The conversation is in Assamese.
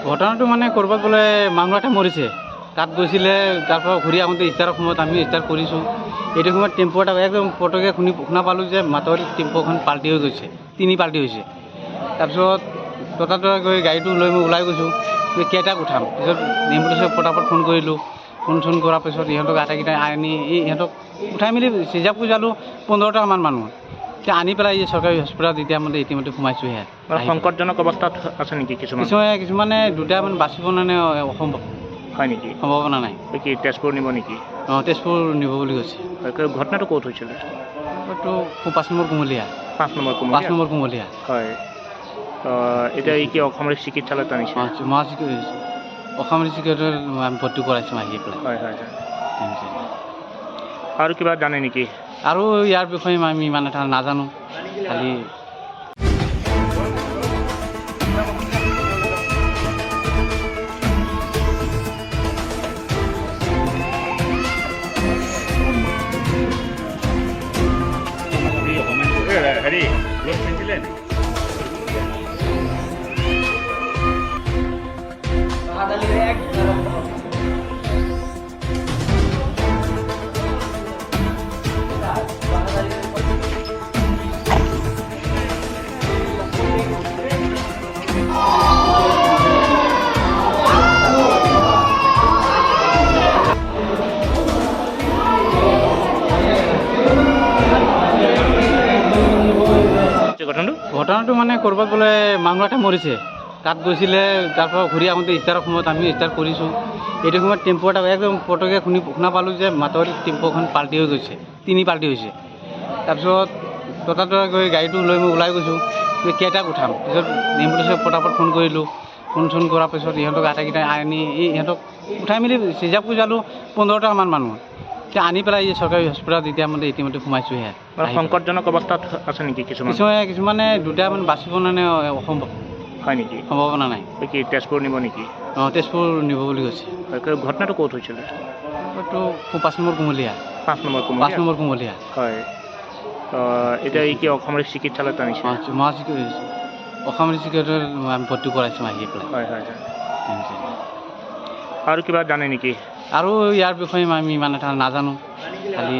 ঘটনাটো মানে ক'ৰবাত বোলে মানুহ এটা মৰিছে, তাত গৈছিলে। তাৰপৰা ঘূৰি আহোঁতে ষ্টাৰৰ সময়ত আমি ষ্টাৰ্ট কৰিছোঁ। এইটো সময়ত টেম্পু এটা একদম পটককৈ শুনা পালোঁ যে মাতৰি টেম্পুখন পাল্টি হৈ গৈছে, তিনি পাল্টি হৈছে। তাৰপিছত ততাতৈয়াকৈ গৈ গাড়ীটো লৈ মই ওলাই গৈছোঁ, কেইটাক উঠাম। পিছত এম্বুলেঞ্চত পটাপট ফোন কৰিলোঁ। ফোন চোন কৰাৰ পিছত ইহঁতক আটাইকেইটাই আনি ইহঁতক উঠাই মেলি ৰিজাৰ্ভ কৰিলোঁ 15টামান মানুহ। এতিয়া আনি পেলাই এই চৰকাৰী হস্পিটেলত এতিয়া মানে ইতিমধ্যে সোমাইছোঁহে। সংকটজনক অৱস্থাত আছে নেকি কিছুমান? কিছুমানে দুটামান বাচিব নে অসম্ভৱ হয় নেকি? সম্ভাৱনা নাই। কি তেজপুৰ নিব নেকি? অঁ, তেজপুৰ নিব বুলি কৈছে। ঘটনাটো ক'ত হৈছিলে? এইটো 5 নম্বৰ কুমলীয়া। 5 নম্বৰ 5 নম্বৰ কুমলীয়া। হয়। এতিয়া কি অসামৰিক চিকিৎসালয়ত আনিছে? অসামৰিক চিকিৎসালয়ত আমি ভৰ্তি কৰাইছোঁ আহি পেলাই। হয় হয় হয়। আৰু কিবা জানে নেকি? আৰু ইয়াৰ বিষয়ে আমি ইমান এটা নাজানো। খালি হেৰি লোক পিন্ধিলে ঘটনাটো মানে ক'ৰবাত বোলে মানুহ এটা মৰিছে, তাত গৈছিলে। তাৰপৰা ঘূৰি আহোঁতে ষ্টাৰৰ সময়ত আমি ষ্টাৰ্ট কৰিছোঁ। এইটো সময়ত টেম্পু এটা একদম পটককৈ শুনা পালোঁ যে মাতৰি টেম্পুখন পাল্টি হৈ গৈছে, তিনি পাল্টি হৈছে। তাৰপিছত ততাতৈয়াকৈ গৈ গাড়ীটো লৈ মই ওলাই গৈছোঁ, কেইটাক উঠাম। পিছত এম্বুলেঞ্চত পটাপট ফোন কৰিলোঁ। ফোন চোন কৰাৰ পিছত ইহঁতক আটাইকেইটাই আনি ইহঁতক উঠাই মেলি ৰিজাৰ্ভ কৰিলোঁ 15টামান মানুহ। এতিয়া আনি পেলাই এই চৰকাৰী হস্পিটেলত এতিয়া মানে ইতিমধ্যে সোমাইছোঁহে। সংকটজনক অৱস্থাত আছে নেকি কিছুমান? কিছুমানে দুটামান বাচিব নে অসম্ভৱ হয় নেকি? সম্ভাৱনা নাই। কি তেজপুৰ নিব নেকি? অঁ, তেজপুৰ নিব বুলি কৈছে। ঘটনাটো ক'ত হৈছিলে? এইটো 5 নম্বৰ কুমলীয়া। 5 নম্বৰ 5 নম্বৰ কুমলীয়া। হয়। এতিয়া কি অসামৰিক চিকিৎসালয়ত আনিছে? অসামৰিক চিকিৎসালয়ত আমি ভৰ্তি কৰাইছোঁ আহি পেলাই। হয় হয় হয়। আৰু কিবা জানে নেকি? আৰু ইয়াৰ বিষয়ে আমি ইমান এটা নাজানো। খালি